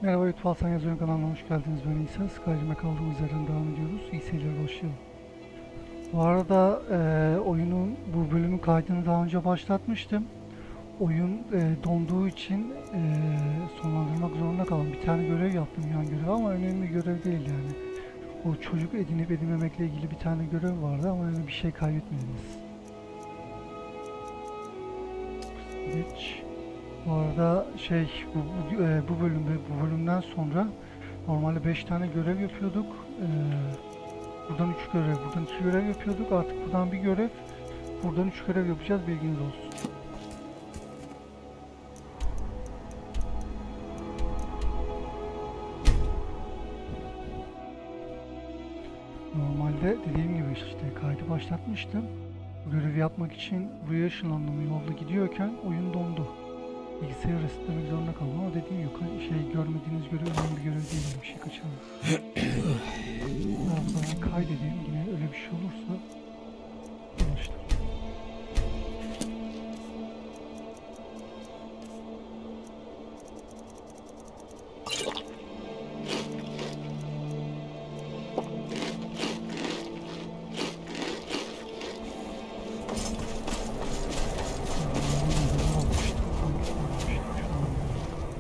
Merhaba, lütfen ALSENYAZ Oyun kanalına hoş geldiniz. Ben İsa. Skyrim'e kaldığımız yerden devam ediyoruz. İyi seyirler, başlayalım. Bu arada oyunun bu bölümün kaydını daha önce başlatmıştım. Oyun donduğu için sonlandırmak zorunda kaldım. Bir tane görev yaptım, yan görev, ama önemli görev değil yani. O çocuk edinip edinmemekle ilgili bir tane görev vardı ama öyle bir şey kaybetmediniz. Geç. Bu arada bu bölümden sonra normalde 5 tane görev yapıyorduk. Buradan 3 görev, buradan 2 görev yapıyorduk. Artık buradan bir görev, buradan 3 görev yapacağız, bilginiz olsun. Normalde dediğim gibi işte kaydı başlatmıştım. Görevi yapmak için buraya ışınlandım. Yolda gidiyorken oyun dondu. Bilgisayarı resetlemek zorunda kaldım ama dediğim gibi görmediğiniz görev önemli bir görev değil, bir şey kaçırdım. Ben kaydedeyim, yine öyle bir şey olursa başlar.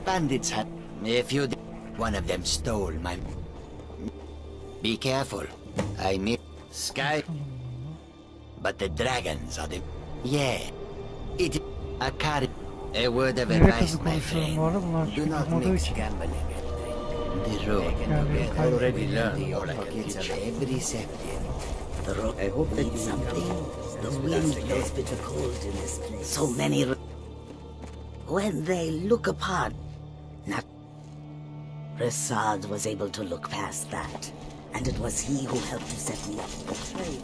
Bandits had... If you did... One of them stole my... Be careful. I mean... Sky... But the dragons are the... Yeah. It... A card... A word of advice, my friend. Do not mix gambling and drink. The road can already learn your pockets of every second. The road... I hope that something... The wind blows bitter cold in this place. So many... When they look upon... Not... Resard was able to look past that, and it was he who helped to set me up for trade.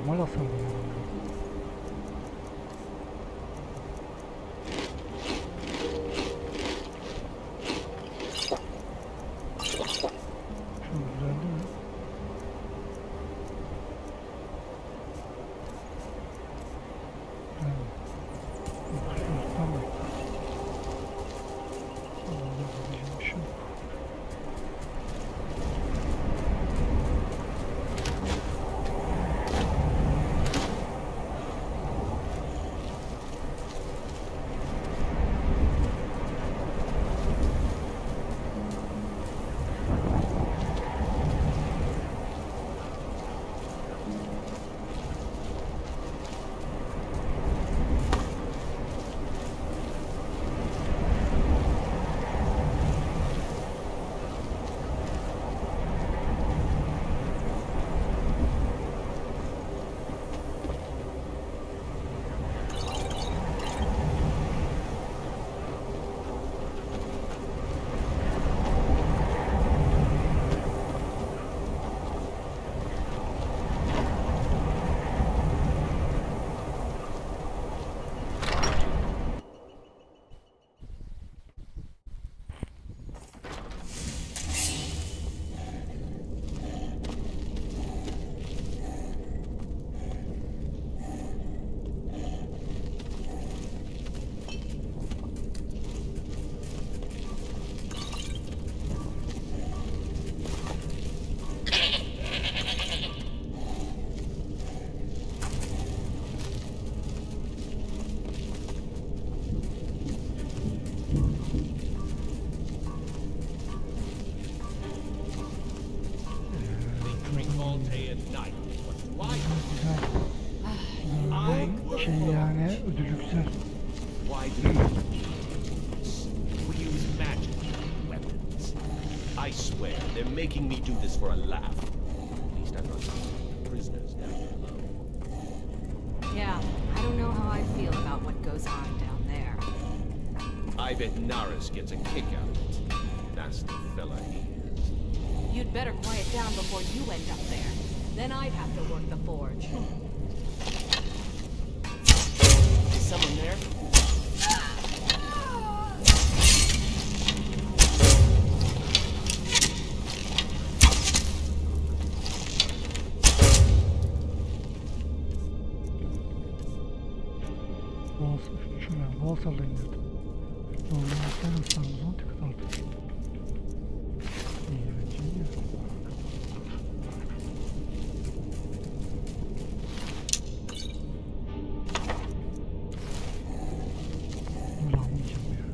Normal hasar var. Şu düzeldi mi? Evet. Tamam. Şu. Yani ödülü güzel. I swear they're making me do this for a laugh. At least I'm not prisoners down below. Yeah, I don't know how I feel about what goes on down there. I bet Naris gets a kick out of it. Nasty fella he is. You'd better quiet down before you end up there. Then I'd have to work the forge. Is someone there? Valsarla indirdim. Yorumlarınızı hasarımızdan tıkıt aldık. İyi bence iyi. Ulanmayacağım ya.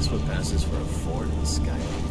this what passes for a fort in Skyrim?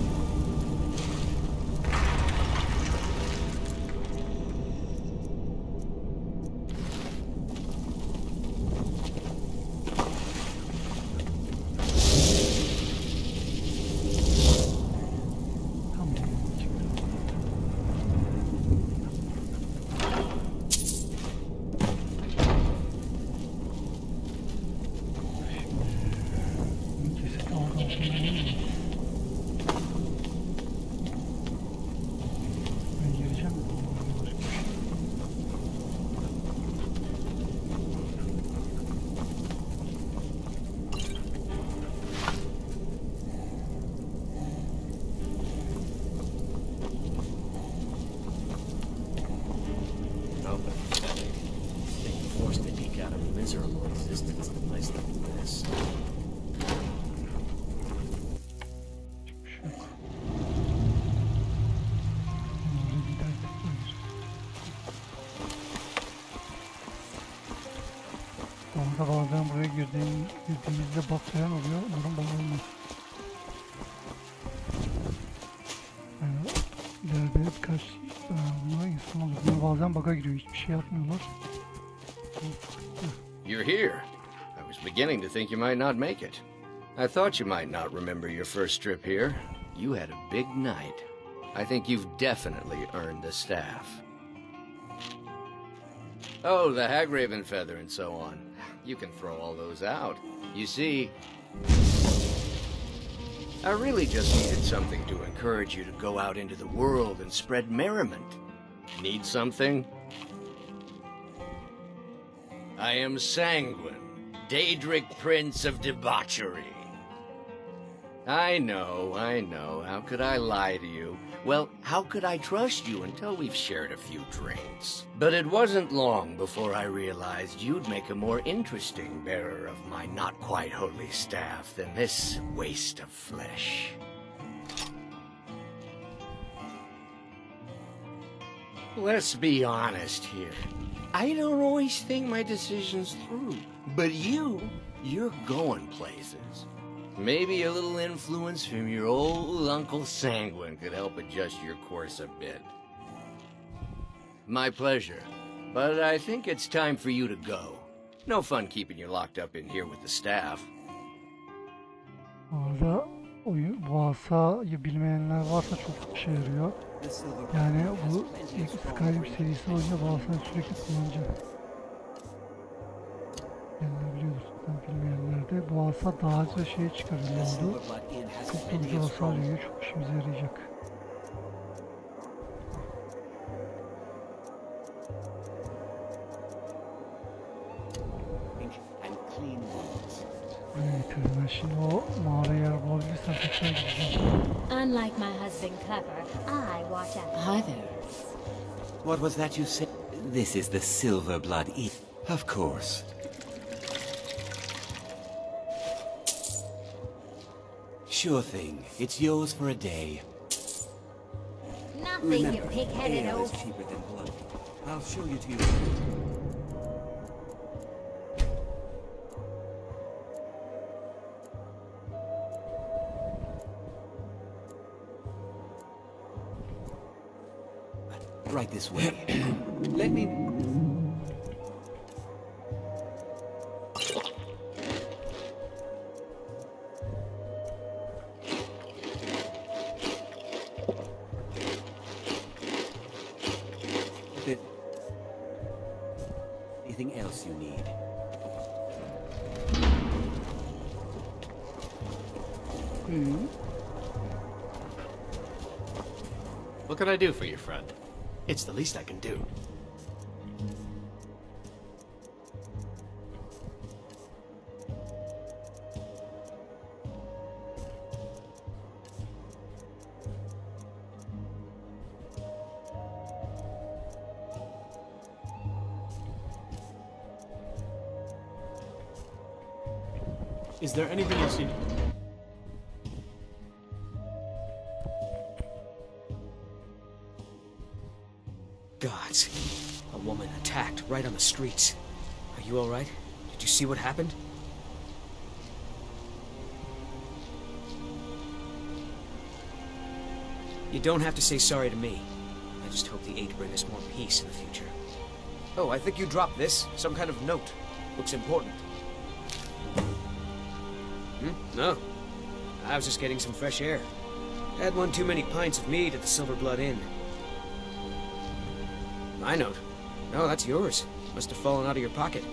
Miserable existence in a place like this. Orada bazen buraya girdiğimizde bak falan oluyor. Umarım bana olmaz. Yani ileride birkaç buna insan olur. Bunlar bazen bug'a giriyor. Hiçbir şey yapmıyorlar. You're here. I was beginning to think you might not make it. I thought you might not remember your first trip here. You had a big night. I think you've definitely earned the staff. Oh, the Hagraven feather and so on. You can throw all those out. You see, I really just needed something to encourage you to go out into the world and spread merriment. Need something? I am Sanguine, Daedric Prince of Debauchery. I know. How could I lie to you? Well, how could I trust you until we've shared a few drinks? But it wasn't long before I realized you'd make a more interesting bearer of my not-quite-holy staff than this waste of flesh. Let's be honest here. I don't always think my decisions through. But you're going places. Maybe a little influence from your old Uncle Sanguine could help adjust your course a bit. My pleasure. But I think it's time for you to go. No fun keeping you locked up in here with the staff. Orada bu asayı bilmeyenler varsa çok işe yarıyor. Yani bu ilk Skyrim serisi boyunca bu asayı sürekli kullanacağım. Yani biliyoruz bilmeyenler de bu asa daha az ve şeye çıkarılıyordu. Çok da güzel hasar veriyor, çok işimize yarayacak. Ben şimdi o mağara yer bulabilirsem tekrar gideceğim. Unlike my husband Clever, I watch out. Hi there. What was that you said? This is the Silver Blood Inn. Of course. Sure thing. It's yours for a day. Nothing, you pig-headed ale old... is cheaper than blood. I'll show you to you. Right this way. Let me... Anything else you need? What can I do for you, friend? It's the least I can do. Is there anything else you need? Gods. A woman attacked right on the streets. Are you alright? Did you see what happened? You don't have to say sorry to me. I just hope the 8 bring us more peace in the future. Oh, I think you dropped this. Some kind of note. Looks important. No. I was just getting some fresh air. Had one too many pints of mead at the Silver Blood Inn. My note? No, that's yours. Must have fallen out of your pocket.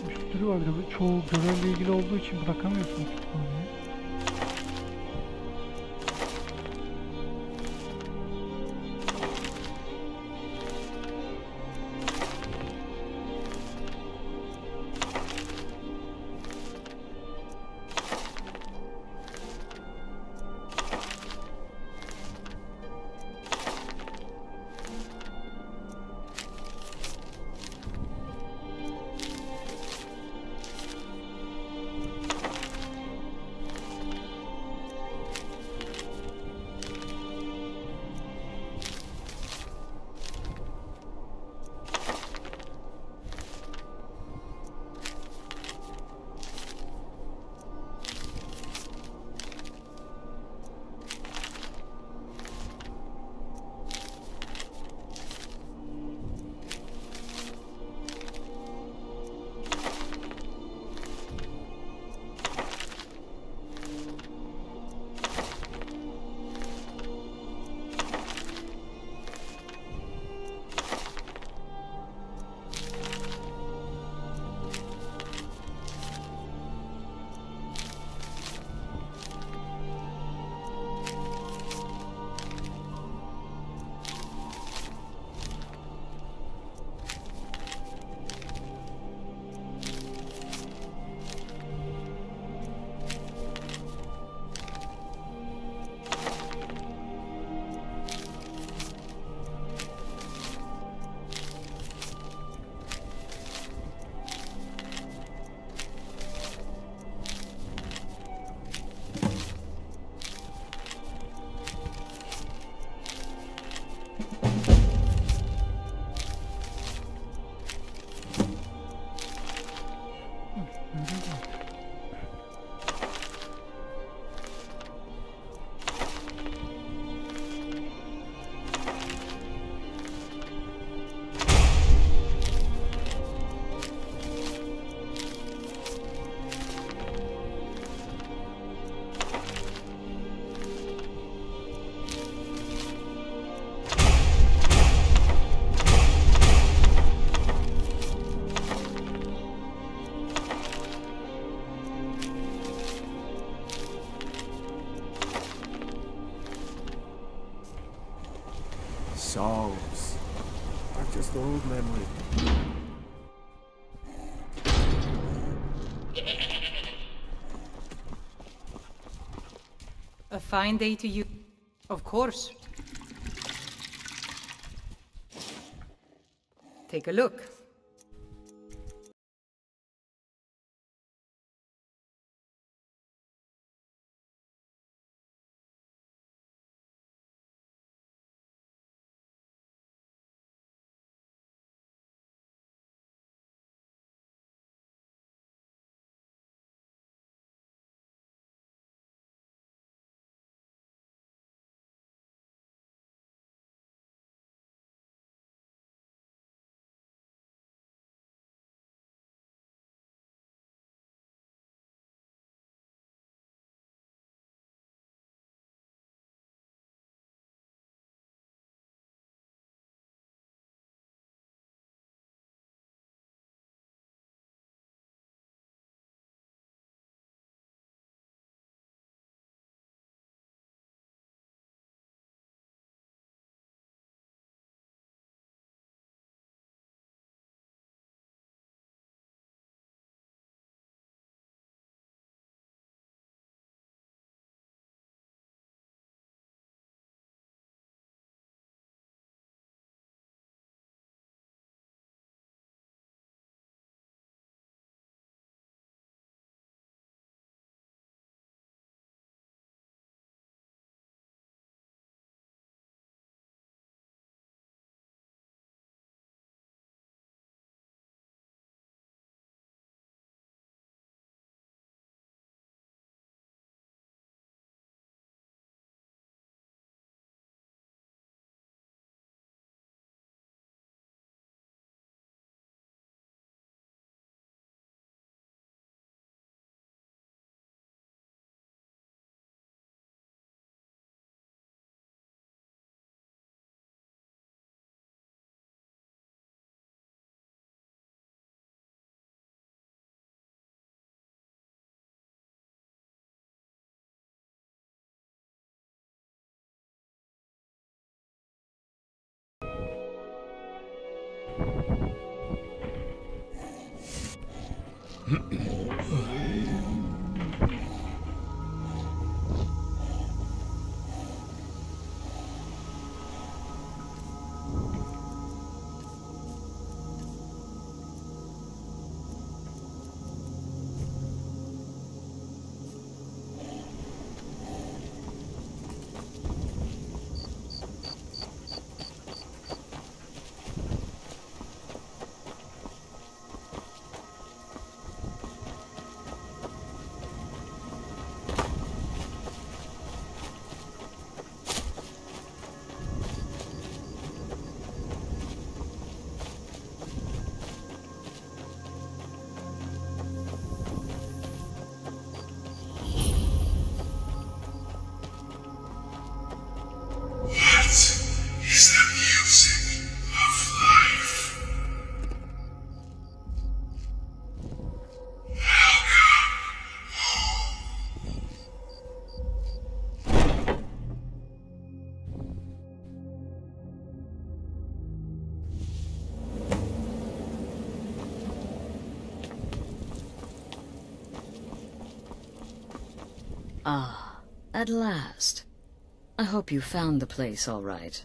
Müşteri var bir de bu çoğu görevle ilgili olduğu için bırakamıyorsunuz kütüphaneye. Souls are just old memory. A fine day to you. Of course. Take a look. Ah, at last. I hope you found the place all right.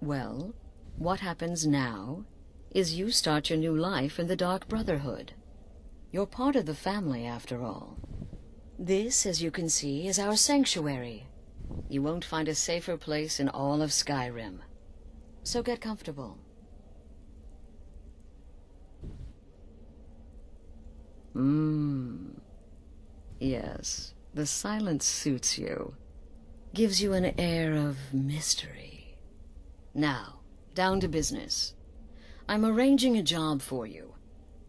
Well, what happens now is you start your new life in the Dark Brotherhood. You're part of the family, after all. This, as you can see, is our sanctuary. You won't find a safer place in all of Skyrim. So get comfortable. Yes, the silence suits you. Gives you an air of mystery. Now, down to business. I'm arranging a job for you.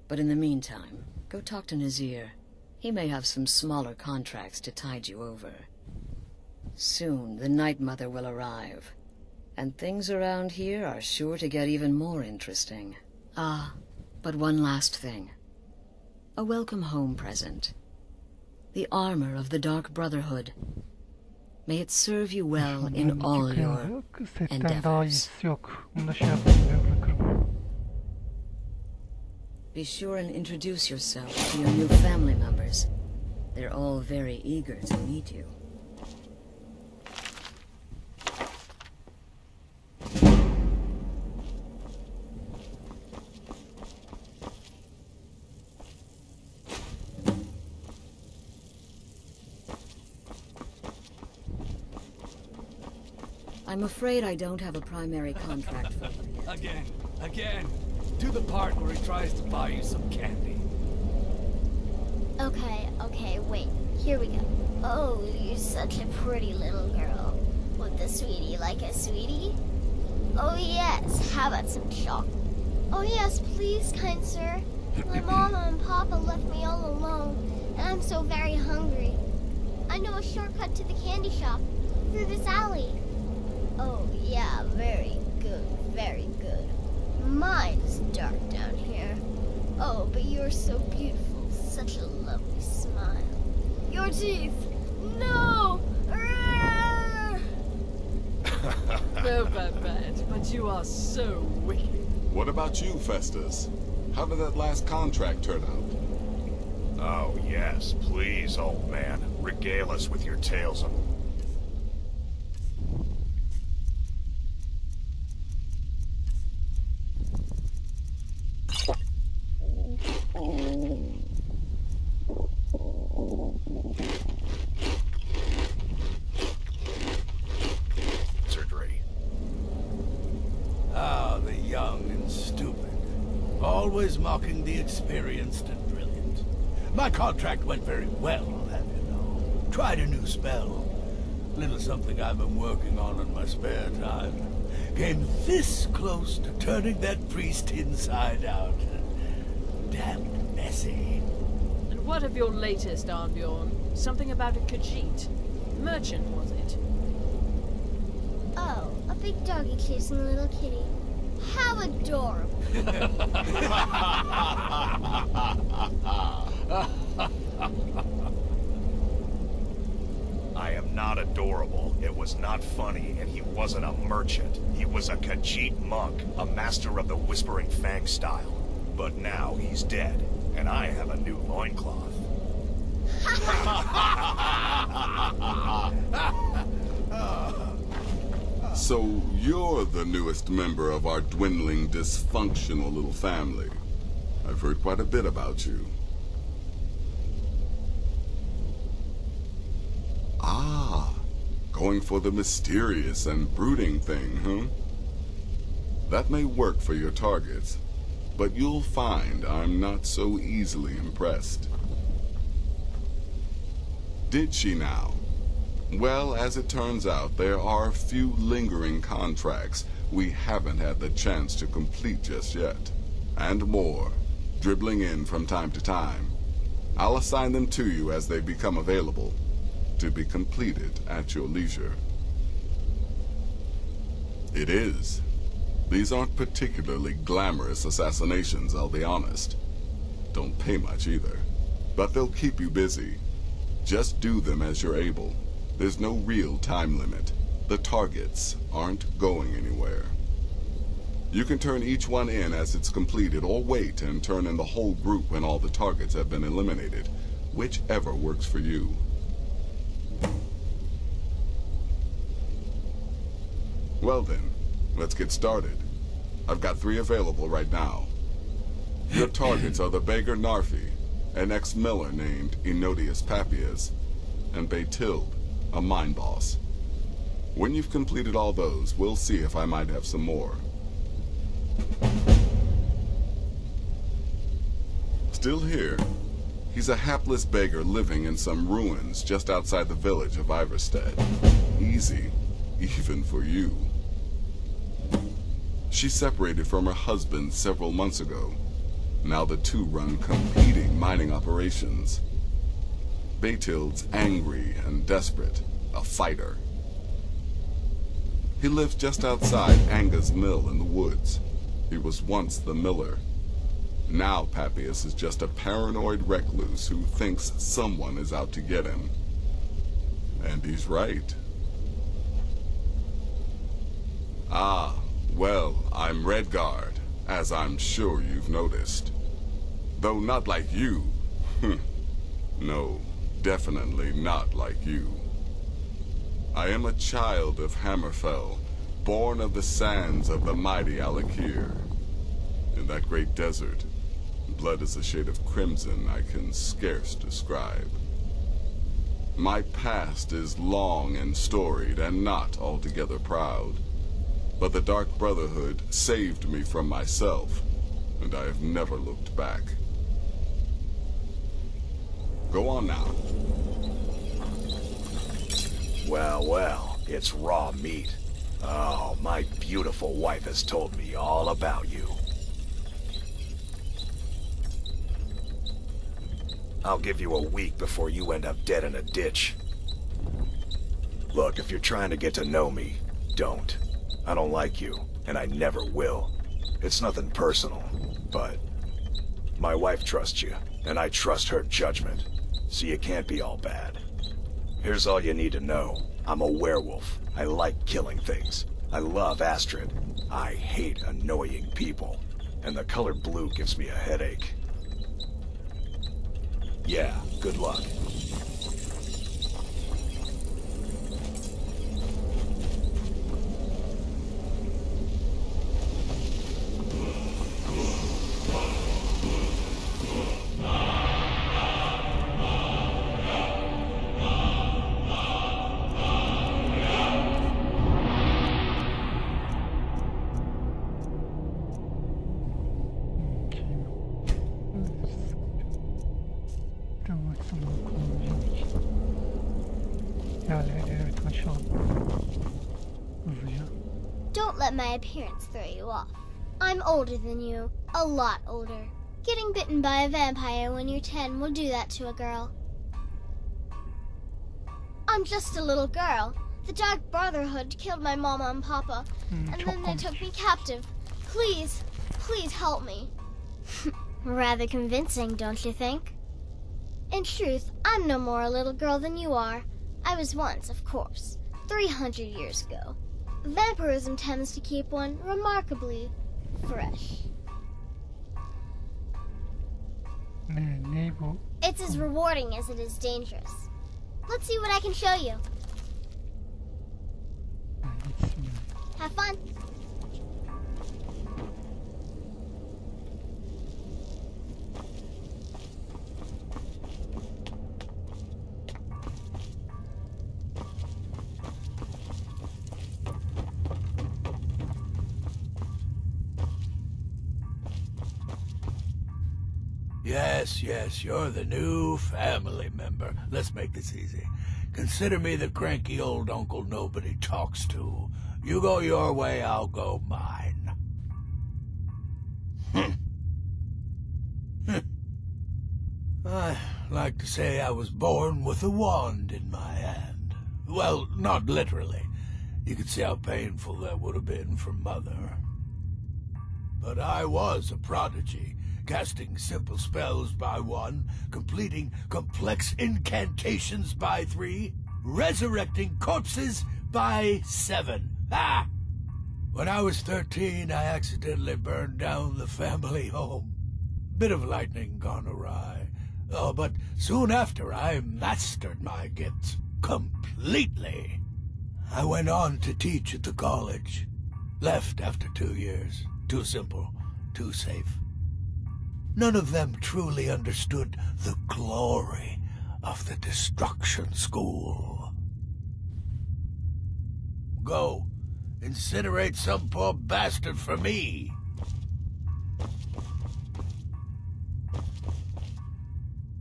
But in the meantime, go talk to Nazir. He may have some smaller contracts to tide you over. Soon the Night Mother will arrive. And things around here are sure to get even more interesting. Ah, but one last thing. A welcome home present. The armor of the Dark Brotherhood. May it serve you well in all your endeavors. Be sure and introduce yourself to your new family members. They're all very eager to meet you. I'm afraid I don't have a primary contract for you yet. Again. Do the part where he tries to buy you some candy. Okay, wait. Here we go. Oh, you're such a pretty little girl. Would the sweetie like a sweetie? Oh yes, how about some chocolate? Oh yes, please, kind sir. My mama and papa left me all alone, and I'm so very hungry. I know a shortcut to the candy shop, through this alley. Oh yeah, very good, very good. Mine's dark down here. Oh, but you're so beautiful, such a lovely smile. Your teeth! No! No, Bad, but you are so wicked. What about you, Festus? How did that last contract turn out? Oh, yes, please, old man. Regale us with your tales of... The young and stupid. Always mocking the experienced and brilliant. My contract went very well, I'll have you know. Tried a new spell. Little something I've been working on in my spare time. Came this close to turning that priest inside out. Damned messy. And what of your latest, Arnbjorn? Something about a Khajiit. Merchant, was it? Oh, a big doggy chasing a little kitty. How adorable. I am not adorable. It was not funny, and he wasn't a merchant. He was a Khajiit monk, a master of the Whispering Fang style. But now he's dead, And I have a new loincloth. So you're the newest member of our dwindling, dysfunctional little family. I've heard quite a bit about you. Ah, going for the mysterious and brooding thing, huh? That may work for your targets, but you'll find I'm not so easily impressed. Did she now? Well, as it turns out, there are a few lingering contracts we haven't had the chance to complete just yet. And more, dribbling in from time to time. I'll assign them to you as they become available, to be completed at your leisure. It is. These aren't particularly glamorous assassinations, I'll be honest. Don't pay much either. But they'll keep you busy. Just do them as you're able. There's no real time limit. The targets aren't going anywhere. You can turn each one in as it's completed, or wait and turn in the whole group when all the targets have been eliminated. Whichever works for you. Well then, let's get started. I've got 3 available right now. Your targets are the beggar Narfi, an ex-miller named Enodius Papias, and Baytild, a mine boss. When you've completed all those, we'll see if I might have some more. Still here. He's a hapless beggar living in some ruins just outside the village of Iverstead. Easy, even for you. She separated from her husband several months ago. Now the two run competing mining operations. Baytild's angry and desperate, a fighter. He lives just outside Anga's mill in the woods. He was once the miller. Now Papias is just a paranoid recluse who thinks someone is out to get him. And he's right. Ah, well, I'm Redguard, as I'm sure you've noticed. Though not like you. No, definitely not like you. I am a child of Hammerfell, born of the sands of the mighty Alakir. In that great desert, blood is a shade of crimson I can scarce describe. My past is long and storied and not altogether proud. But the Dark Brotherhood saved me from myself, and I have never looked back. Go on now. Well, well, it's raw meat. Oh, my beautiful wife has told me all about you. I'll give you a week before you end up dead in a ditch. Look, if you're trying to get to know me, don't. I don't like you, and I never will. It's nothing personal, but my wife trusts you, and I trust her judgment, so you can't be all bad. Here's all you need to know. I'm a werewolf. I like killing things. I love Astrid. I hate annoying people, and the color blue gives me a headache. Yeah, good luck. Don't let my appearance throw you off. I'm older than you, a lot older. Getting bitten by a vampire when you're 10 will do that to a girl. I'm just a little girl. The Dark Brotherhood killed my mama and papa, and then they took me captive. Please, please help me. Rather convincing, don't you think? In truth, I'm no more a little girl than you are. I was once, of course, 300 years ago. Vampirism tends to keep one remarkably fresh. Ne bu? It's as rewarding as it is dangerous. Let's see what I can show you. Have fun. Yes, you're the new family member. Let's make this easy. Consider me the cranky old uncle nobody talks to. You go your way, I'll go mine. I like to say I was born with a wand in my hand. Well, not literally. You could see how painful that would have been for Mother. But I was a prodigy, casting simple spells by 1, completing complex incantations by 3, resurrecting corpses by 7. Ah! When I was 13, I accidentally burned down the family home. Bit of lightning gone awry. Oh, but soon after, I mastered my gifts completely. I went on to teach at the college. Left after 2 years. Too simple, too safe. None of them truly understood the glory of the destruction school. Go, incinerate some poor bastard for me.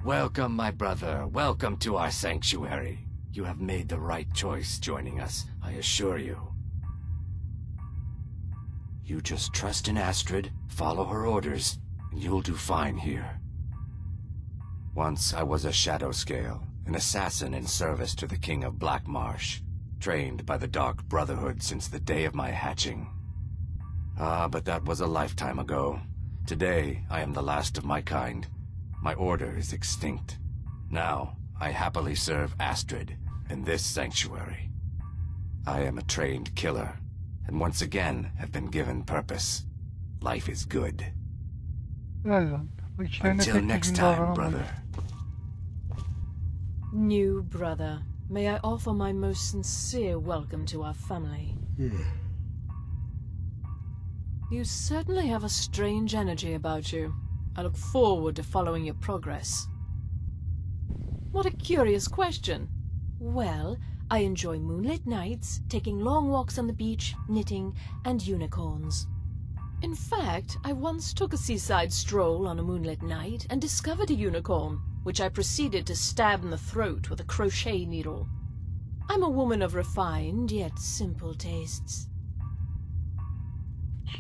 Welcome, my brother. Welcome to our sanctuary. You have made the right choice joining us, I assure you. You just trust in Astrid, follow her orders, and you'll do fine here. Once I was a Shadow Scale, an assassin in service to the King of Black Marsh, trained by the Dark Brotherhood since the day of my hatching. Ah, but that was a lifetime ago. Today, I am the last of my kind. My order is extinct. Now, I happily serve Astrid in this sanctuary. I am a trained killer, and once again have been given purpose. Life is good. Until next time, brother. New brother, may I offer my most sincere welcome to our family. You certainly have a strange energy about you. I look forward to following your progress. What a curious question. Well, I enjoy moonlit nights, taking long walks on the beach, knitting, and unicorns. In fact, I once took a seaside stroll on a moonlit night and discovered a unicorn, which I proceeded to stab in the throat with a crochet needle. I'm a woman of refined yet simple tastes.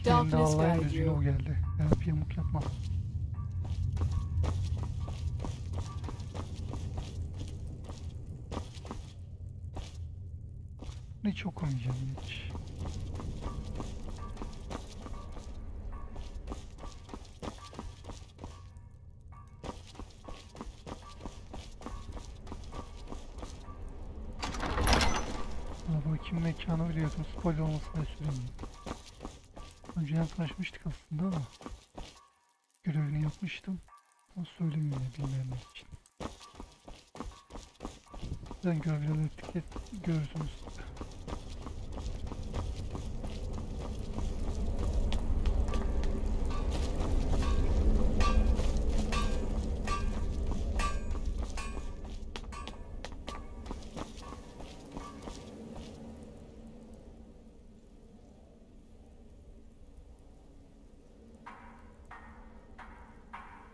Darkness guide you. Hiç okumayacağım hiç. Bakayım mekanı biliyordum. Spoiler olmasına süreyim. Önceden tanışmıştık aslında ama görevini yapmıştım. Ama söyleyeyim yine bilmeyenler için. Ben görevleri etiket görürsünüz.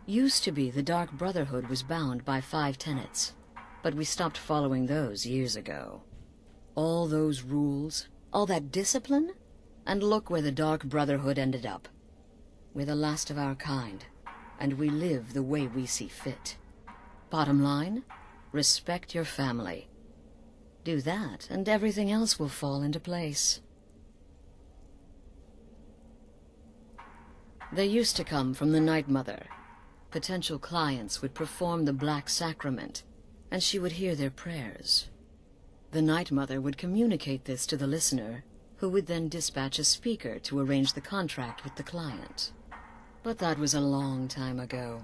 Used to be the Dark Brotherhood was bound by 5 tenets, but we stopped following those years ago. All those rules, all that discipline, and look where the Dark Brotherhood ended up. We're the last of our kind, and we live the way we see fit. Bottom line, respect your family. Do that, and everything else will fall into place. They used to come from the Night Mother. Potential clients would perform the Black Sacrament, and she would hear their prayers. The Night Mother would communicate this to the listener, who would then dispatch a speaker to arrange the contract with the client. But that was a long time ago.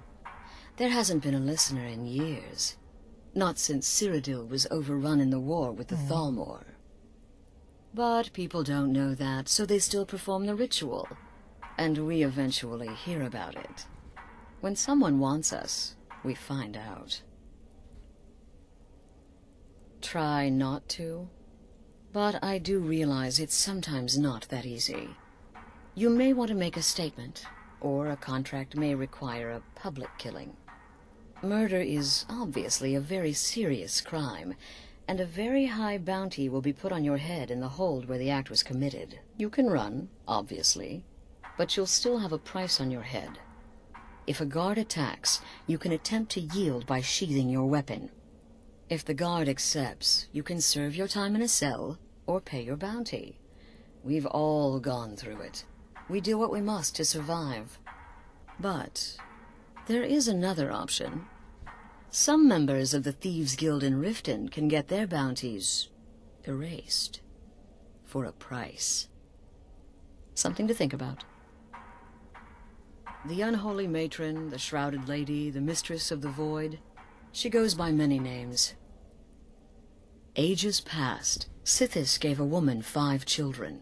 There hasn't been a listener in years. Not since Cyrodiil was overrun in the war with the Thalmor. But people don't know that, so they still perform the ritual. And we eventually hear about it. When someone wants us, we find out. Try not to. But I do realize it's sometimes not that easy. You may want to make a statement, or a contract may require a public killing. Murder is obviously a very serious crime, and a very high bounty will be put on your head in the hold where the act was committed. You can run, obviously, but you'll still have a price on your head. If a guard attacks, you can attempt to yield by sheathing your weapon. If the guard accepts, you can serve your time in a cell or pay your bounty. We've all gone through it. We do what we must to survive. But there is another option. Some members of the Thieves' Guild in Riften can get their bounties erased for a price. Something to think about. The unholy matron, the shrouded lady, the mistress of the void, she goes by many names. Ages past, Sithis gave a woman 5 children.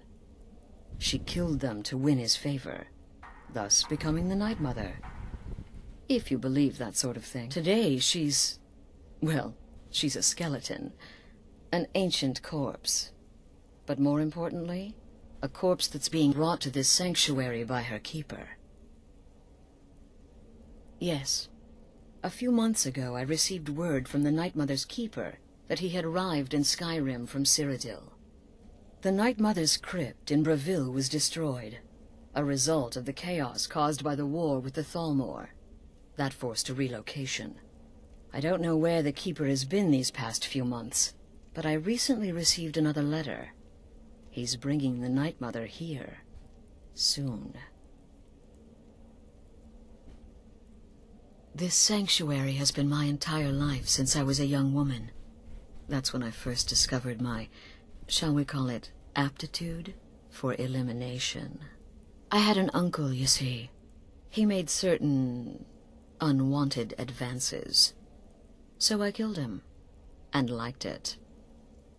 She killed them to win his favor, thus becoming the Night Mother. If you believe that sort of thing. Today she's... well, she's a skeleton. An ancient corpse. But more importantly, a corpse that's being brought to this sanctuary by her keeper. Yes. A few months ago I received word from the Night Mother's keeper that he had arrived in Skyrim from Cyrodiil. The Night Mother's crypt in Bravil was destroyed, a result of the chaos caused by the war with the Thalmor. That forced a relocation. I don't know where the keeper has been these past few months, but I recently received another letter. He's bringing the Night Mother here. Soon. This sanctuary has been my entire life since I was a young woman. That's when I first discovered my, shall we call it, aptitude for elimination. I had an uncle, you see. He made certain unwanted advances. So I killed him, and liked it.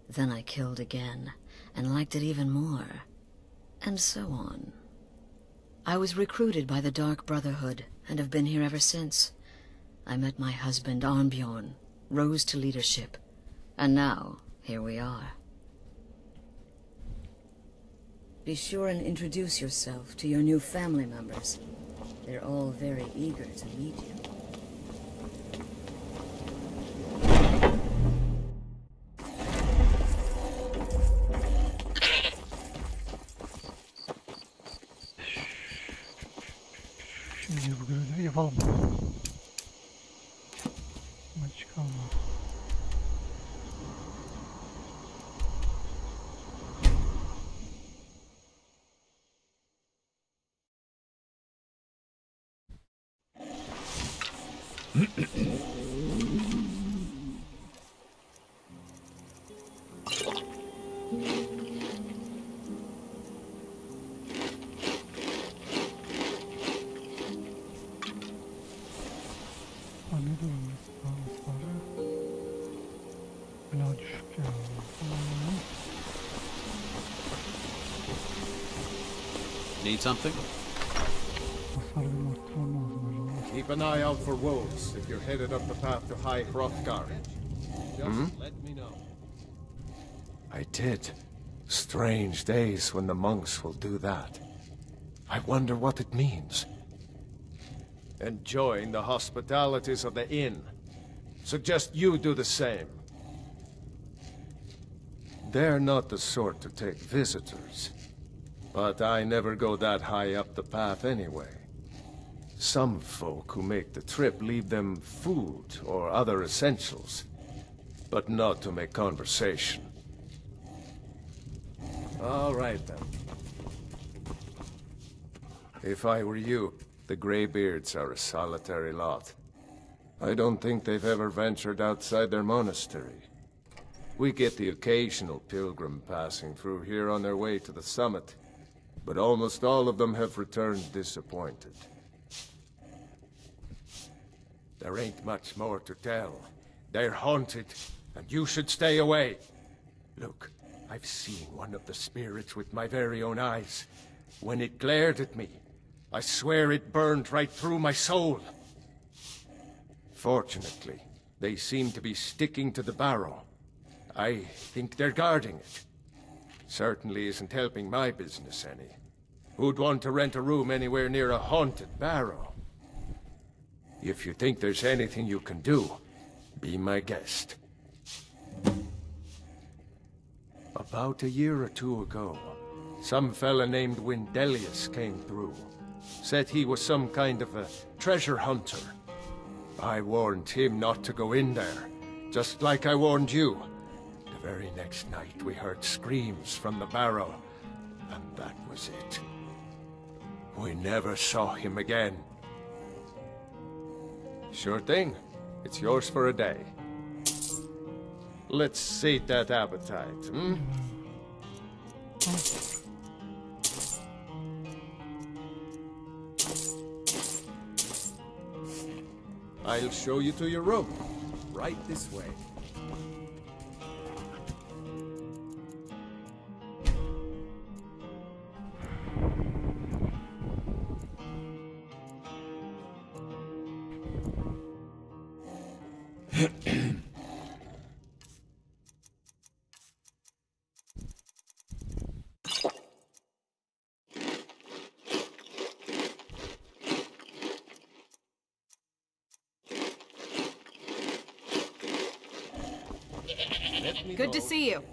Then I killed again, and liked it even more, and so on. I was recruited by the Dark Brotherhood, and have been here ever since. I met my husband, Arnbjorn, rose to leadership, and now, here we are. Be sure and introduce yourself to your new family members. They're all very eager to meet you. Şimdi bu görevleri yapalım. Ama çıkalım. Need something? Keep an eye out for wolves if you're headed up the path to High Hrothgar. Just let me know. I did. Strange days when the monks will do that. I wonder what it means. Enjoying the hospitalities of the inn. Suggest you do the same. They're not the sort to take visitors. But I never go that high up the path anyway. Some folk who make the trip leave them food or other essentials, but not to make conversation. All right then. If I were you, the Greybeards are a solitary lot. I don't think they've ever ventured outside their monastery. We get the occasional pilgrim passing through here on their way to the summit, but almost all of them have returned disappointed. There ain't much more to tell. They're haunted, and you should stay away. Look, I've seen one of the spirits with my very own eyes. When it glared at me, I swear it burned right through my soul. Fortunately, they seem to be sticking to the barrow. I think they're guarding it. Certainly isn't helping my business any. Who'd want to rent a room anywhere near a haunted barrow? If you think there's anything you can do, be my guest. About a year or two ago, some fella named Windelius came through. Said he was some kind of a treasure hunter. I warned him not to go in there, just like I warned you. The very next night we heard screams from the barrow, and that was it. We never saw him again. Sure thing. It's yours for a day. Let's sate that appetite, hmm? I'll show you to your room. Right this way. Good to see you.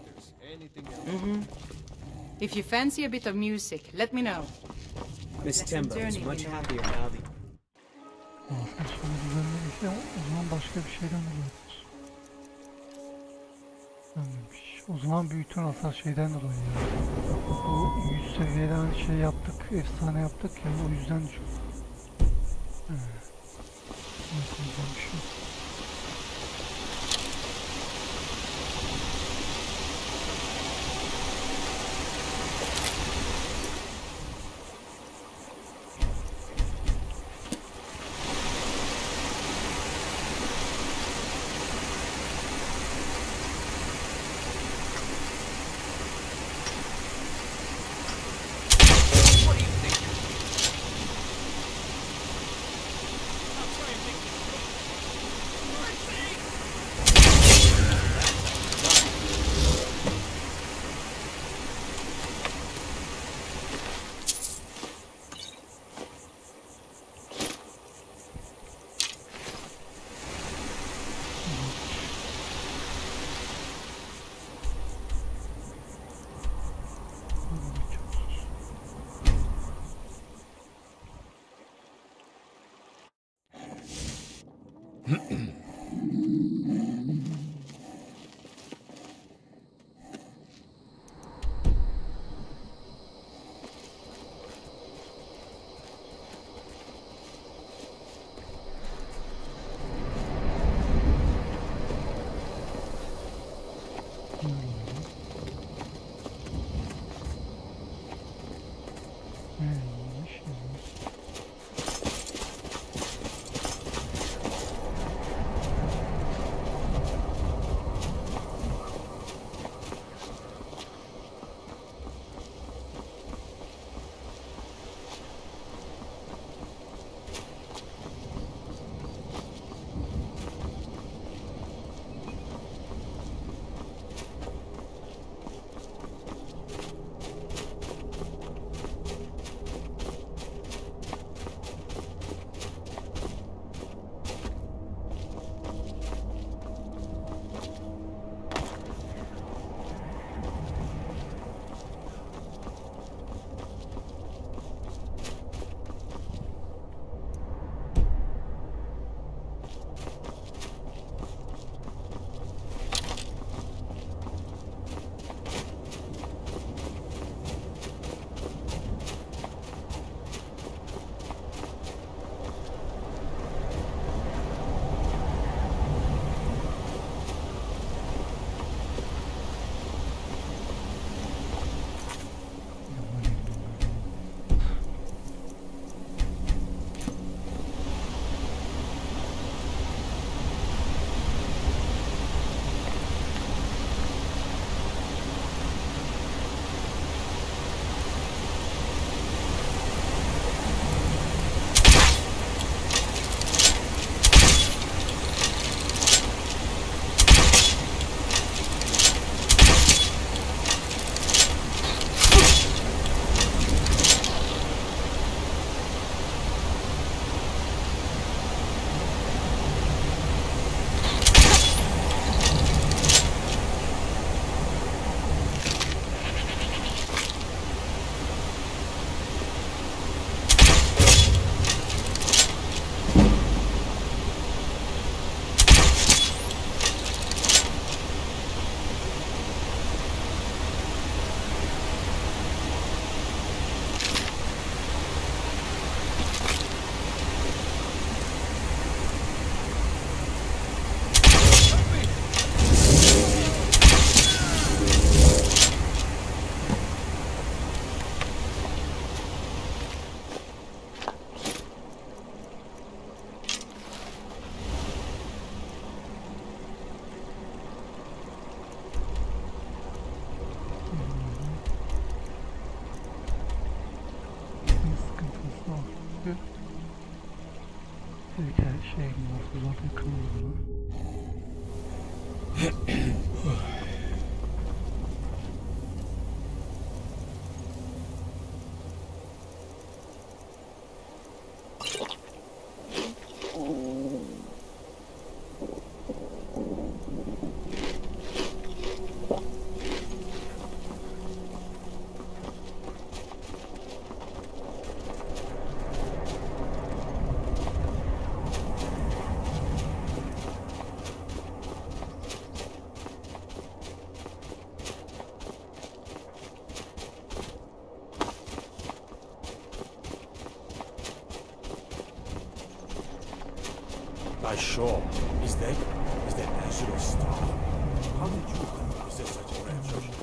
If you fancy a bit of music, let me know. Miss Timber is much happier now that... Şimdi o zaman başka bir şeyden dolayıdır. O zaman büyütün hasar şeyden dolayı ya. Bu 100 seviyeden şey yaptık, efsane yaptık ya, o yüzden çok. Yapacağım bir şey yok. Şey var, uzak yakın olduğunu. I sure. Is that national star? How did you come to possess such a rare treasure?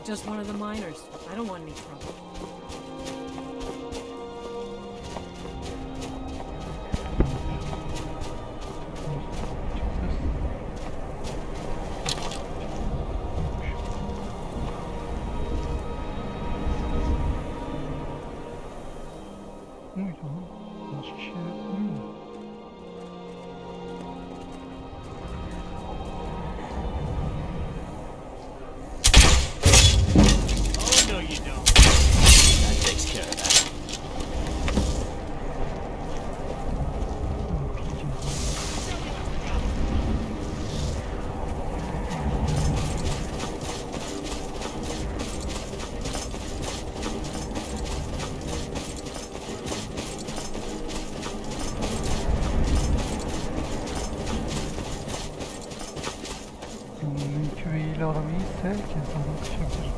Just one of the miners. I don't want any trouble. Muydu o? Başka şey muydu? No, you don't. That takes care of that. Mümkün ile aram iyiyse kesin bakışabilir.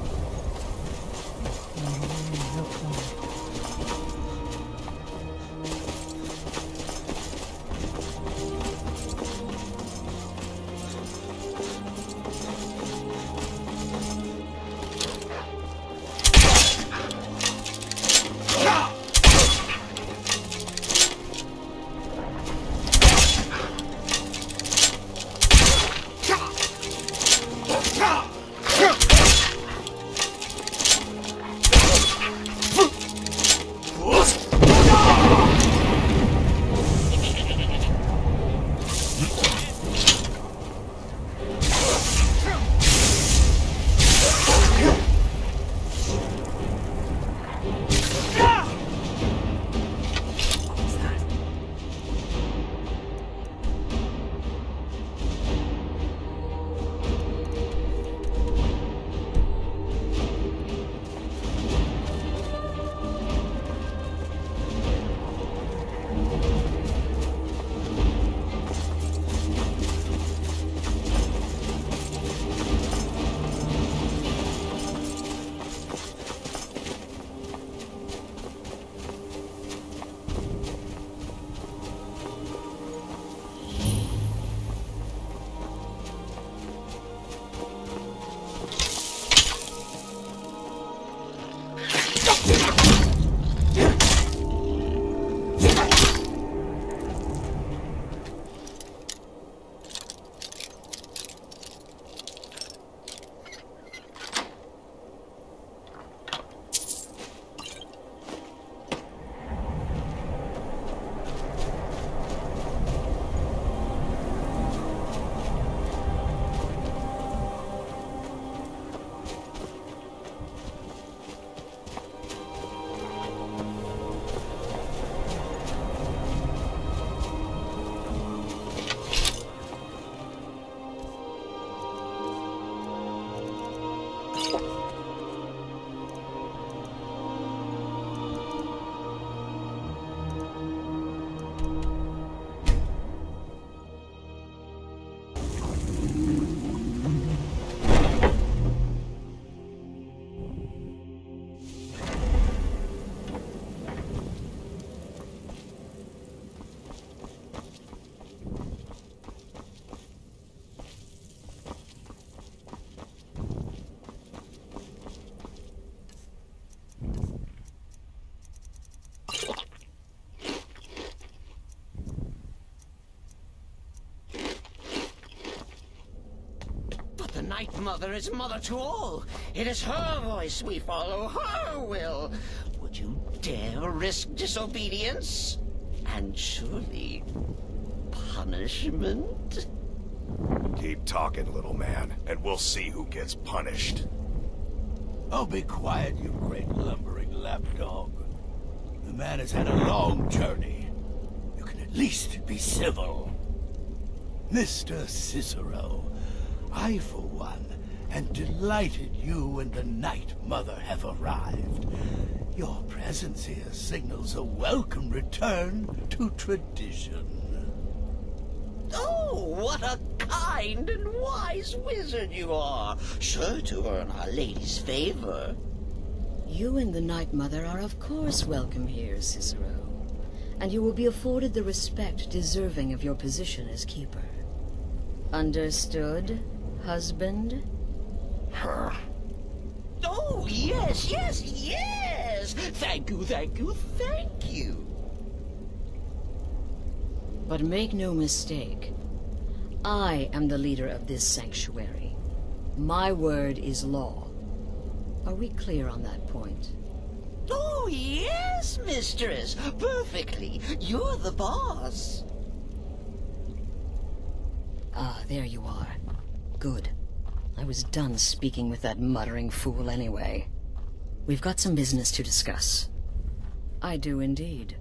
Night Mother is mother to all. It is her voice we follow, her will. Would you dare risk disobedience? And surely punishment? Keep talking, little man, and we'll see who gets punished. Oh, be quiet, you great lumbering lapdog. The man has had a long journey. You can at least be civil. Mr. Cicero, I, for one, am delighted you and the Night Mother have arrived. Your presence here signals a welcome return to tradition. Oh, what a kind and wise wizard you are, sure to earn Our Lady's favor. You and the Night Mother are of course welcome here, Cicero. And you will be afforded the respect deserving of your position as keeper. Understood, husband? Her. Oh, yes, yes, yes! Thank you, thank you, thank you! But make no mistake, I am the leader of this sanctuary. My word is law. Are we clear on that point? Oh, yes, mistress. Perfectly. You're the boss. Ah, there you are. Good. I was done speaking with that muttering fool anyway. We've got some business to discuss. I do indeed.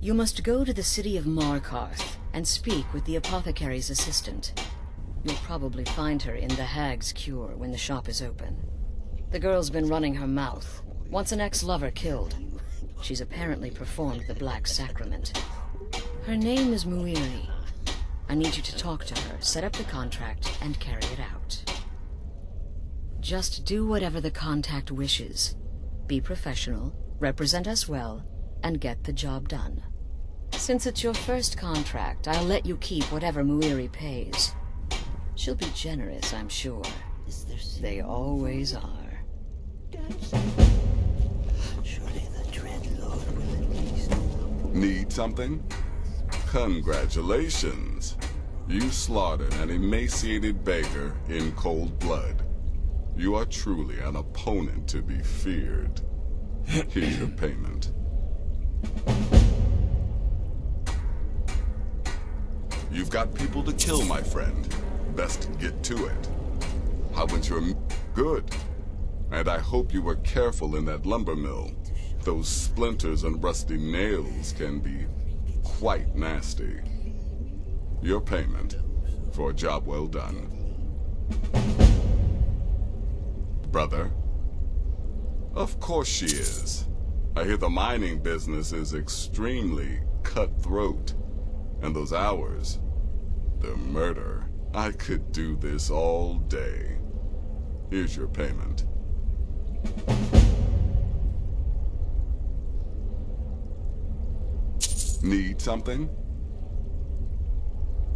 You must go to the city of Markarth and speak with the apothecary's assistant. You'll probably find her in the Hag's Cure when the shop is open. The girl's been running her mouth. Once an ex-lover killed. She's apparently performed the Black Sacrament. Her name is Muiri. I need you to talk to her, set up the contract, and carry it out. Just do whatever the contact wishes. Be professional, represent us well, and get the job done. Since it's your first contract, I'll let you keep whatever Muiri pays. She'll be generous, I'm sure. They always are. Surely the Dread Lord will at least... Need something? Congratulations. You slaughtered an emaciated beggar in cold blood. You are truly an opponent to be feared. Here's your payment. You've got people to kill, my friend. Best get to it. How went your... Good. And I hope you were careful in that lumber mill. Those splinters and rusty nails can be quite nasty. Your payment for a job well done. Brother? Of course she is. I hear the mining business is extremely cutthroat. And those hours, the murder. I could do this all day. Here's your payment. Need something?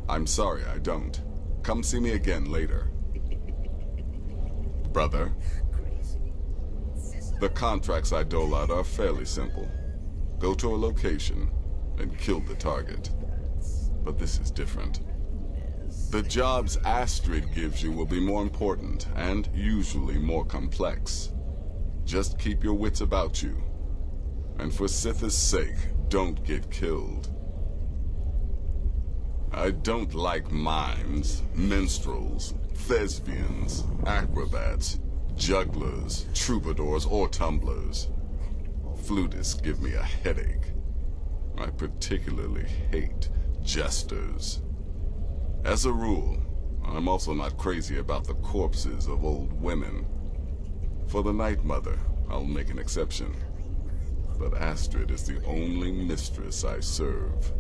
I'm sorry, I don't. Come see me again later. Brother? The contracts I dole out are fairly simple. Go to a location and kill the target. But this is different. The jobs Astrid gives you will be more important and usually more complex. Just keep your wits about you. And for Sith's sake, don't get killed. I don't like mimes, minstrels, thespians, acrobats, jugglers, troubadours, or tumblers. Flutists give me a headache. I particularly hate jesters. As a rule, I'm also not crazy about the corpses of old women. For the Night Mother, I'll make an exception. But Astrid is the only mistress I serve.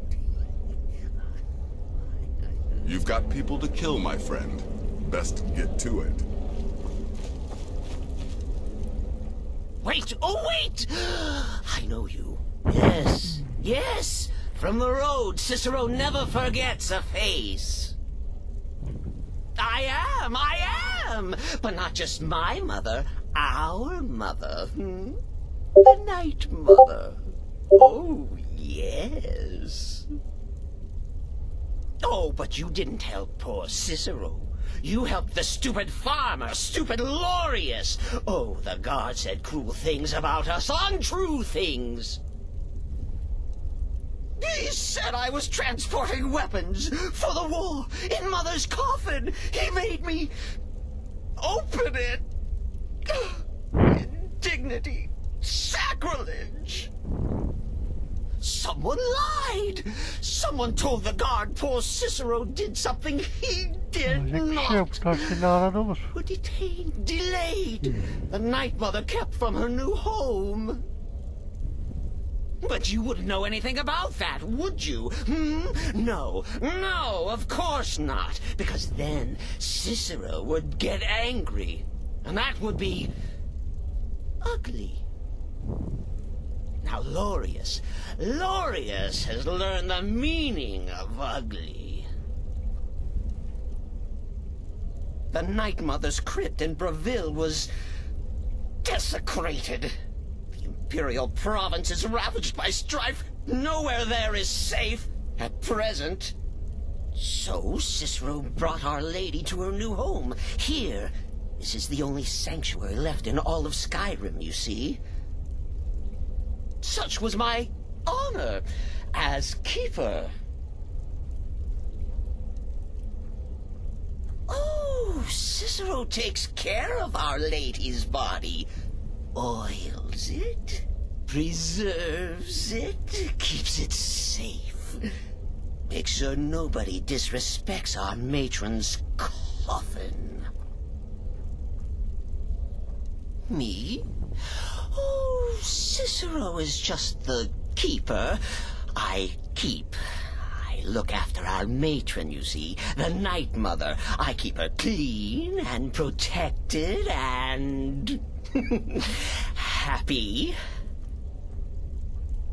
You've got people to kill, my friend. Best get to it. Wait! Oh, wait! I know you. Yes, yes! From the road, Cicero never forgets a face. I am! But not just my mother, our mother. The Night Mother. Oh, yes. Oh, but you didn't help poor Cicero. You helped the stupid farmer, stupid Lorius. Oh, the guard said cruel things about us, untrue things. He said I was transporting weapons for the war in Mother's coffin. He made me open it. Indignity, sacrilege. Someone lied. Someone told the guard poor Cicero did something he did not. Were detained, delayed. The Night Mother kept from her new home. But you wouldn't know anything about that, would you? No, no, of course not. Because then Cicero would get angry. And that would be ugly. Now Lorius has learned the meaning of ugly. The Night Mother's crypt in Breville was desecrated. The Imperial province is ravaged by strife. Nowhere there is safe at present. So Cicero brought Our Lady to her new home. Here, this is the only sanctuary left in all of Skyrim, you see. Such was my honor as keeper. Oh, Cicero takes care of Our Lady's body. Oils it, preserves it, keeps it safe. Makes sure nobody disrespects our matron's coffin. Me? Oh, Cicero is just the keeper. I keep. I look after our matron, you see, the Night Mother. I keep her clean and protected and happy.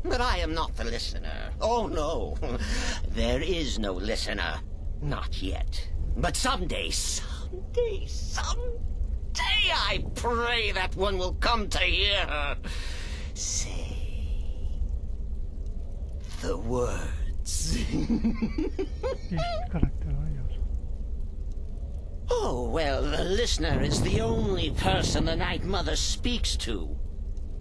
But I am not the listener. Oh, no. There is no listener. Not yet. But someday, I pray that one will come to hear her say the words. Oh, well, the listener is the only person the Night Mother speaks to.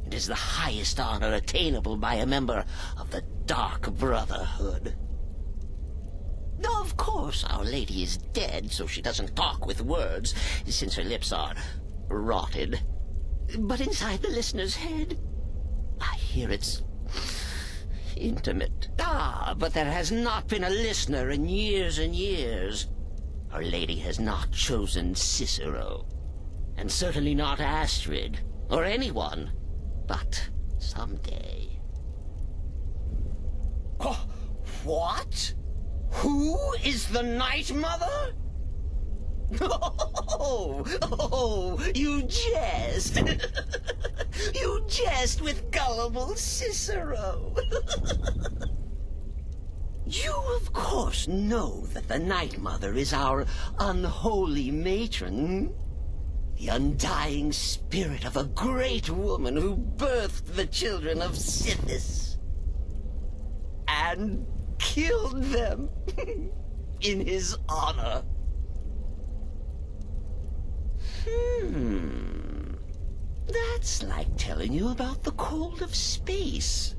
It is the highest honor attainable by a member of the Dark Brotherhood. Of course, Our Lady is dead, so she doesn't talk with words, since her lips are rotted. But inside the listener's head, I hear it's intimate. Ah, but there has not been a listener in years and years. Our Lady has not chosen Cicero, and certainly not Astrid, or anyone. But someday. Oh, what? Who is the Night Mother? Oh, you jest. You jest with gullible Cicero. You, of course, know that the Night Mother is our unholy matron. The undying spirit of a great woman who birthed the children of Sithis. And killed them in his honor. That's like telling you about the cold of space,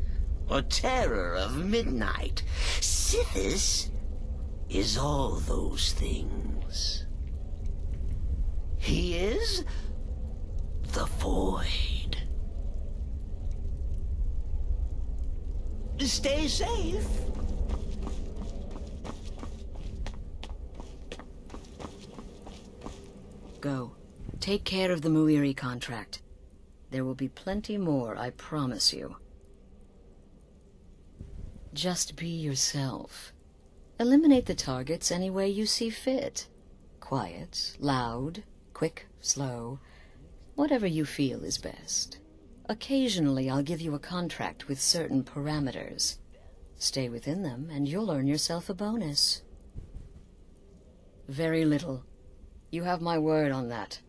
or terror of midnight. Sithis is all those things. He is the void. Stay safe. Go. Take care of the Muiri contract. There will be plenty more, I promise you. Just be yourself. Eliminate the targets any way you see fit. Quiet, loud, quick, slow. Whatever you feel is best. Occasionally, I'll give you a contract with certain parameters. Stay within them, and you'll earn yourself a bonus. Very little. You have my word on that.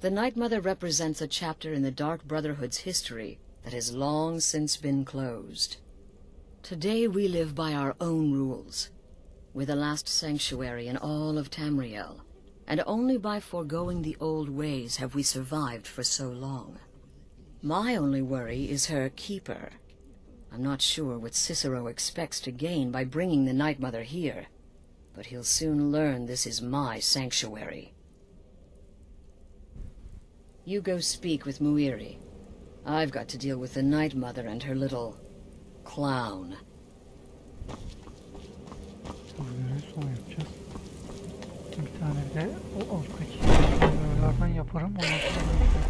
The Night Mother represents a chapter in the Dark Brotherhood's history that has long since been closed. Today we live by our own rules. We're the last sanctuary in all of Tamriel. And only by foregoing the old ways have we survived for so long. My only worry is her keeper. I'm not sure what Cicero expects to gain by bringing the Night Mother here, but he'll soon learn this is my sanctuary. You go speak with Muiri. I've got to deal with the Night Mother and her little clown. Sonra yapacağız. Bir tane de o alttaki görevlerden yaparım. Ondan sonra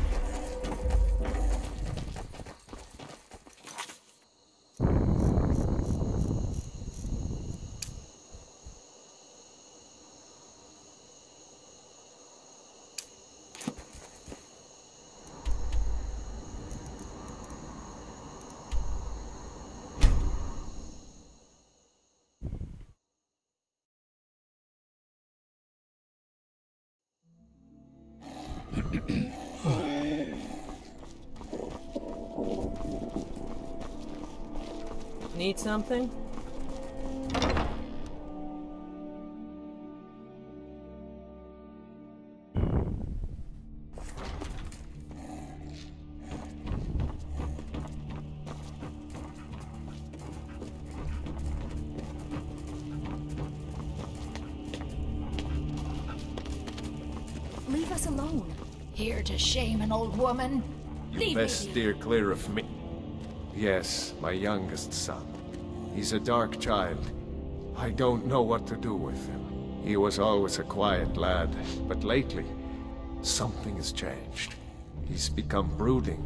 Need something? Leave us alone. Here to shame an old woman? Leave Best me. steer clear of me. Yes, my youngest son. He's a dark child. I don't know what to do with him. He was always a quiet lad, but lately, something has changed. He's become brooding,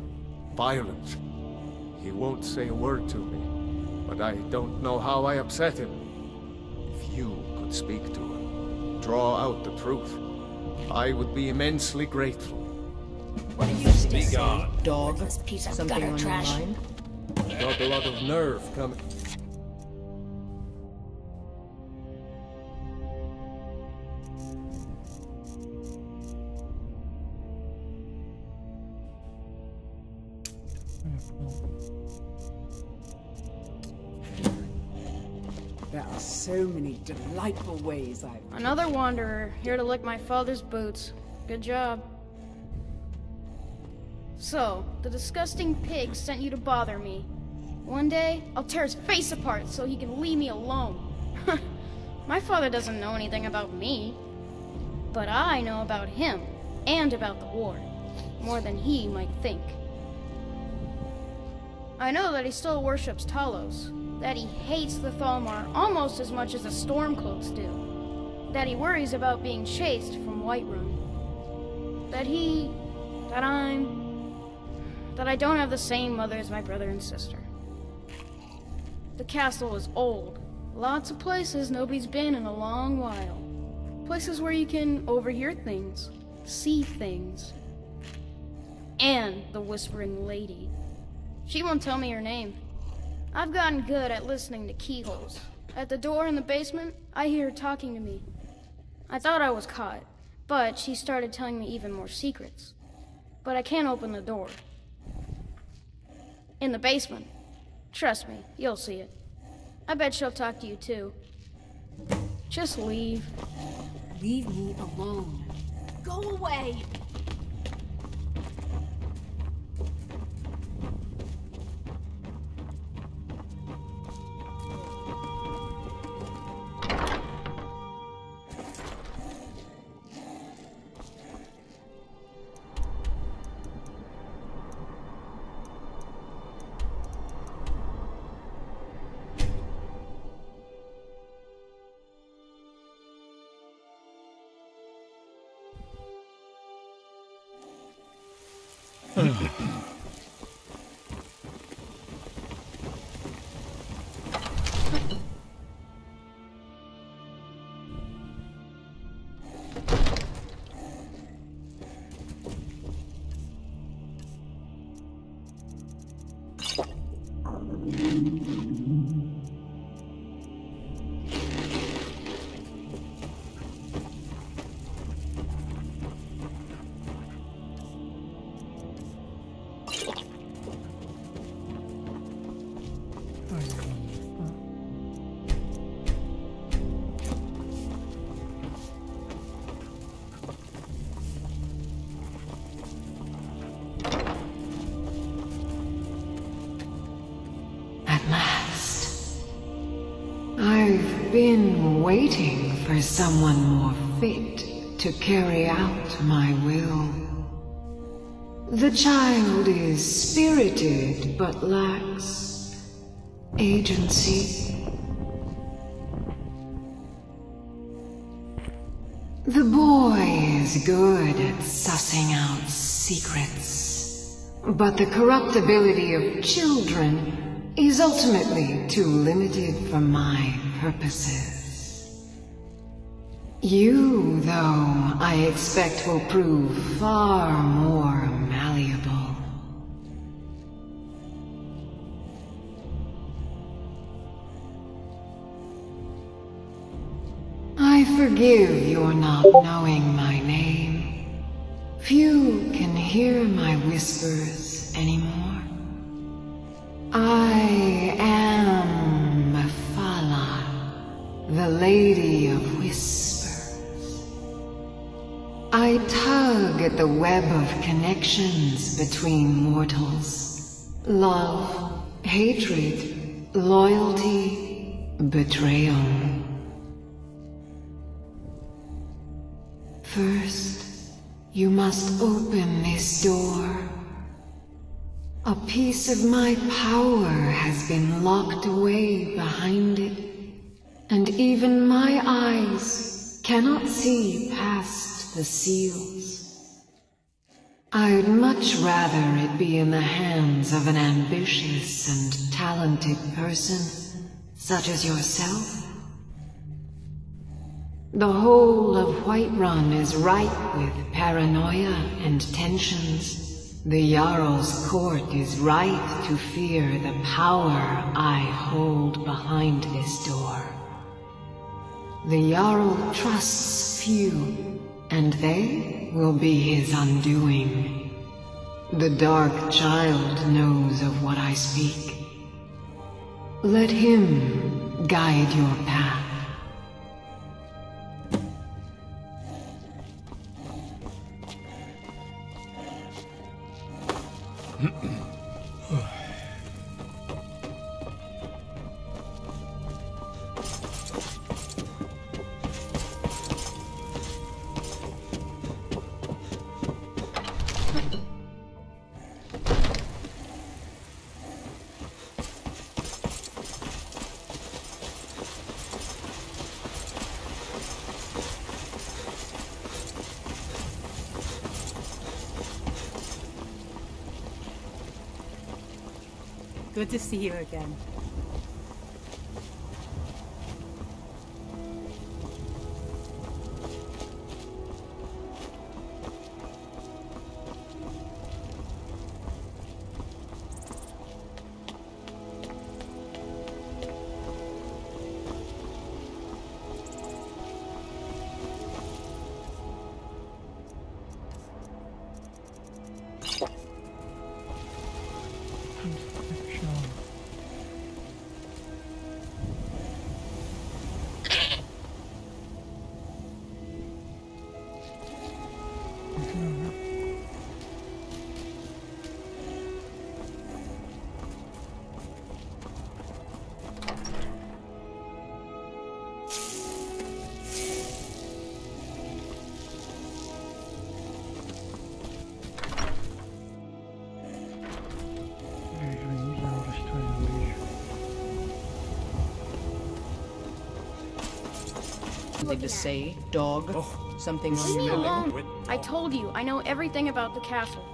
violent. He won't say a word to me, but I don't know how I upset him. If you could speak to him, draw out the truth, I would be immensely grateful. What are you Be gone, dog? Piece of Something gutter on your trash. mind? Got a lot of nerve coming. There are so many delightful ways I've... Another wanderer, here to lick my father's boots. Good job. So, the disgusting pig sent you to bother me. One day, I'll tear his face apart so he can leave me alone. My father doesn't know anything about me. But I know about him, and about the war. More than he might think. I know that he still worships Talos. That he hates the Thalmar almost as much as the Stormcloaks do. That he worries about being chased from Whiterun. That I don't have the same mother as my brother and sister. The castle is old. Lots of places nobody's been in a long while. Places where you can overhear things, see things. And the Whispering Lady. She won't tell me her name. I've gotten good at listening to keyholes. At the door in the basement, I hear her talking to me. I thought I was caught, but she started telling me even more secrets. But I can't open the door. In the basement. Trust me, you'll see it. I bet she'll talk to you too. Just leave. Leave me alone. Go away. I've been waiting for someone more fit to carry out my will. The child is spirited but lacks agency. The boy is good at sussing out secrets, but the corruptibility of children is ultimately too limited for my purposes. You, though, I expect will prove far more malleable. I forgive your not knowing my name. Few can hear my whispers anymore. I am Mephala, the Lady of Whispers. I tug at the web of connections between mortals. Love, hatred, loyalty, betrayal. First, you must open this door. A piece of my power has been locked away behind it, and even my eyes cannot see past the seals. I'd much rather it be in the hands of an ambitious and talented person, such as yourself. The whole of Whiterun is ripe with paranoia and tensions. The Jarl's court is right to fear the power I hold behind this door. The Jarl trusts few, and they will be his undoing. The Dark Child knows of what I speak. Let him guide your path. Good to see you again. Something to say, dog? Something Leave me alone. I told you, I know everything about the castle.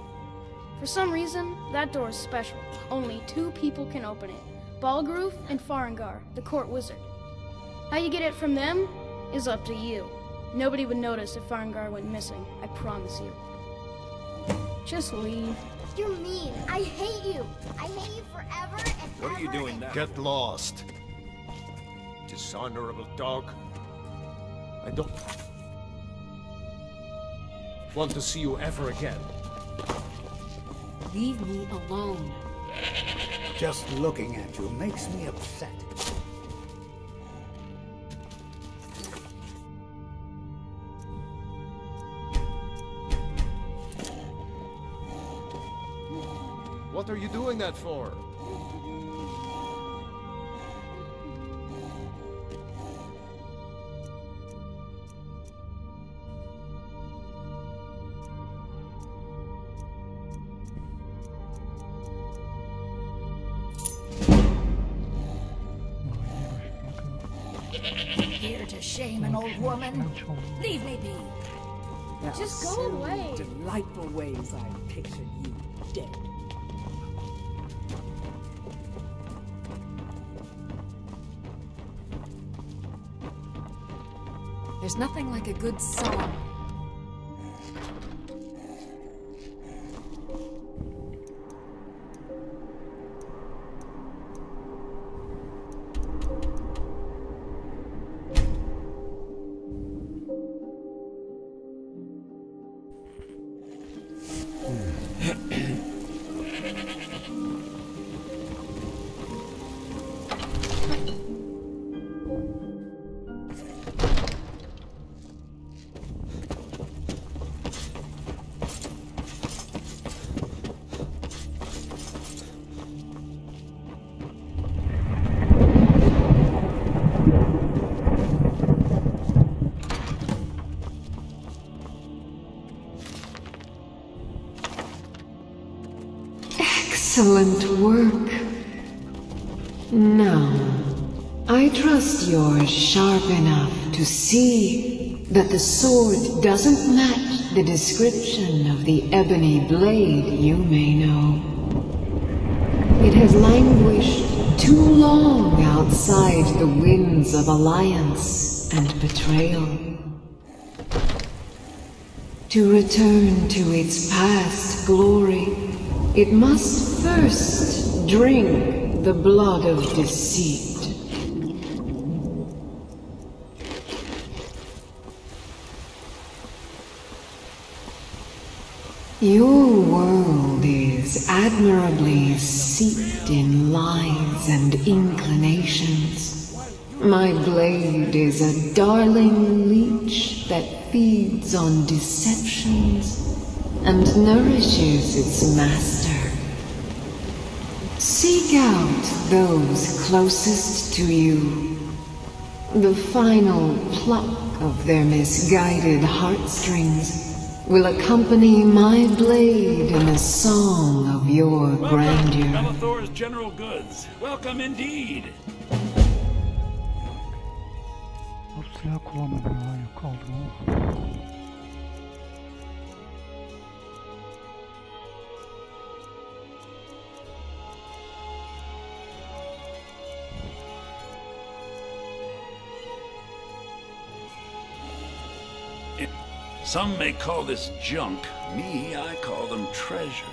For some reason, that door is special. Only 2 people can open it. Balgruf and Farengar, the court wizard. How you get it from them is up to you. Nobody would notice if Farengar went missing, I promise you. Just leave. You're mean. I hate you. I hate you forever and What are you doing now? Get lost. Dishonorable dog. I don't want to see you ever again. Leave me alone. Just looking at you makes me upset. What are you doing that for? Here to shame an old woman? Leave me be. There Just are go so away. many delightful ways I pictured you dead. There's nothing like a good song. Excellent work. Now, I trust you're sharp enough to see that the sword doesn't match the description of the ebony blade you may know. It has languished too long outside the winds of alliance and betrayal. To return to its past glory, it must first drink the blood of deceit. Your world is admirably steeped in lies and inclinations. My blade is a darling leech that feeds on deceptions and nourishes its master. Seek out those closest to you. The final pluck of their misguided heartstrings will accompany my blade in a song of your grandeur. Bellathor's General Goods. Welcome indeed. Silah kullanmadım ya, yok aldım ama. Some may call this junk. Me, I call them treasures.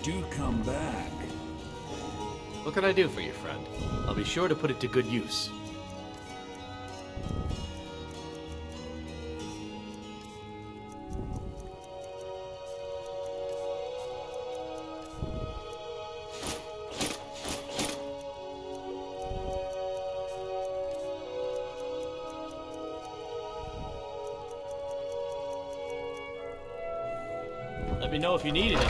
Do come back. What can I do for you, friend? I'll be sure to put it to good use. Let me know if you need it.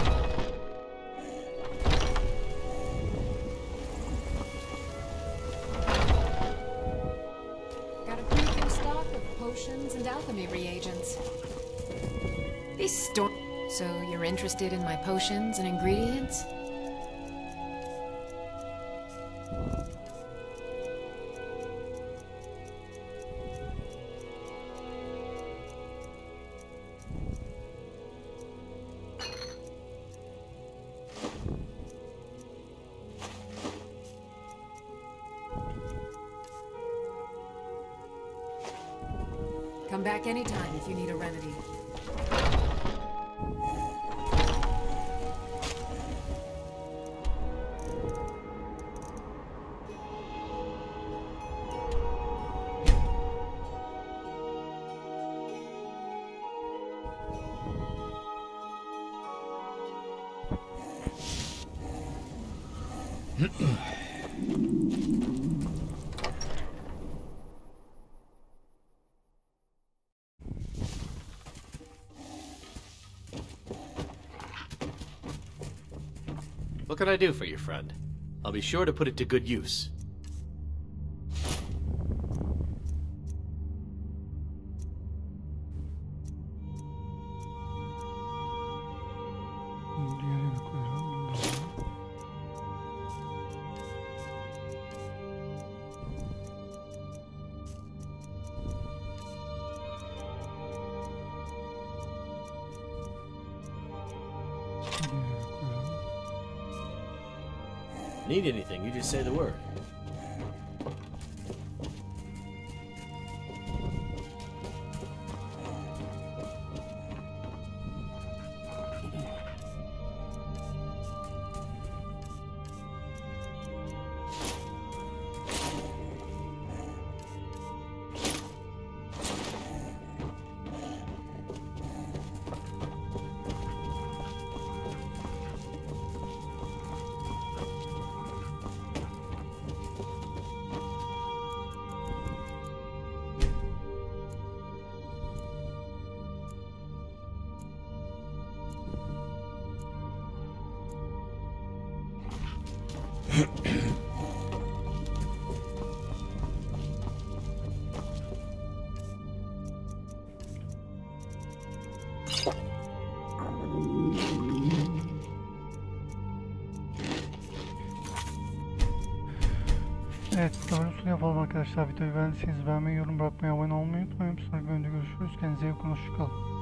And alchemy reagents. So you're interested in my potions and ingredients? Come back anytime if you need a remedy. What can I do for you, friend? I'll be sure to put it to good use. Need anything, you just say the word. Evet, doğrusunu yapalım arkadaşlar. Videoyu beğendiyseniz beğenmeyi, yorum bırakmayı, abone olmayı unutmayın. Sonraki bölümde görüşürüz. Kendinize iyi bakın, hoşça kalın.